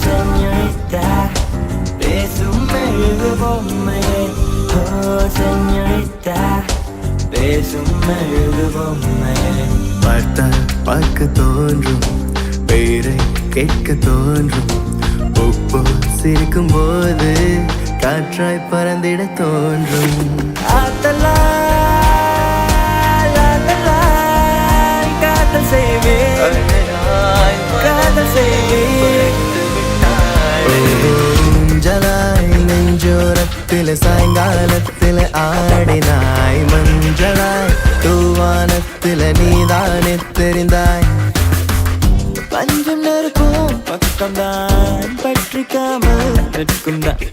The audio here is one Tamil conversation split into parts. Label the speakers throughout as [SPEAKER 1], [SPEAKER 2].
[SPEAKER 1] señorita, பேசும் மெழுகு பொம்மையே. ஓ señorita, பேசும் மெழுகு பொம்மையே.
[SPEAKER 2] பார்த்தால் பார்க்க தோன்றும், பெயரை கேட்க தோன்றும், உப்பு சிரிக்கும் போது காற்றாய் பறந்திட தோன்றும்.
[SPEAKER 1] ஆத்தலா காதல் செய்வேன், காதல் செய்வேன்.
[SPEAKER 2] ஊஞ்சலாய் நெஞ்சோரத்தில் சாயங்காலத்தில் ஆடினாய், மஞ்சளாய் தூவானத்தில் நீதானே தெரிந்தாய்.
[SPEAKER 1] பஞ்சம் நெருப்பும் பக்கம்தான் பற்றிக்காமல் நிற்கும் தான்.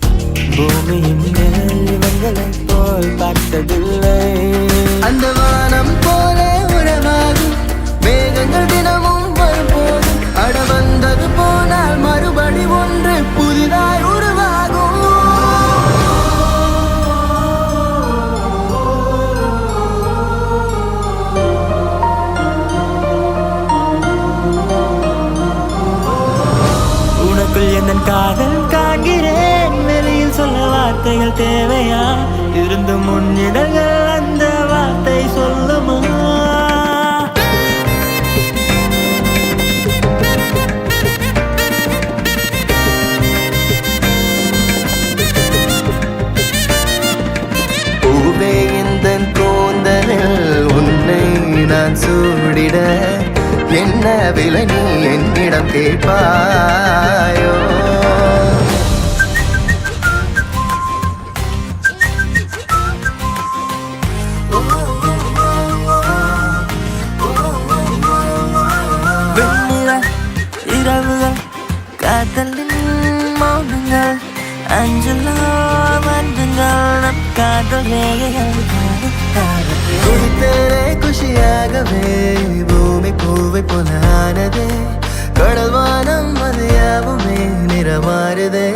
[SPEAKER 1] பூமியின் மேல் இவங்களை போல் பார்த்ததில்லை.
[SPEAKER 2] அந்த வானம் போல உறவாகும் மேகங்கள் தினமும் வரும்போதும், அட வந்தது போனால் மறுபடி ஒன்று புதிதாய் உருவாகும்.
[SPEAKER 1] உனக்குள் எந்தன் காதல் காண்கிறேன், வெளியில் சொல்ல வார்த்தைகள் தேவையா? இருந்தும் முன்னிடங்கள் அந்த வார்த்தை சொல்லுமா?
[SPEAKER 2] பூவே எந்தன் கூந்தலில் உன்னை நான் சூடிட, என்ன விலை நீ என்னிடம் கேட்பாயோ?
[SPEAKER 1] வெண்ணிலா இரவுகள், காதலின் மௌனங்கள், அஞ்சலோ வந்துங்கள் நம் காதல் ரேகைகள்.
[SPEAKER 2] குடித்தேனே குஷியாகவே, பூமி பூவை போலானதே, கடல் வானம் அது யாவுமே நிறமாறுதே.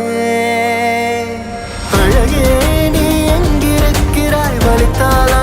[SPEAKER 2] அழகே நீ எங்கிருக்கிறாய், வலித்தாளா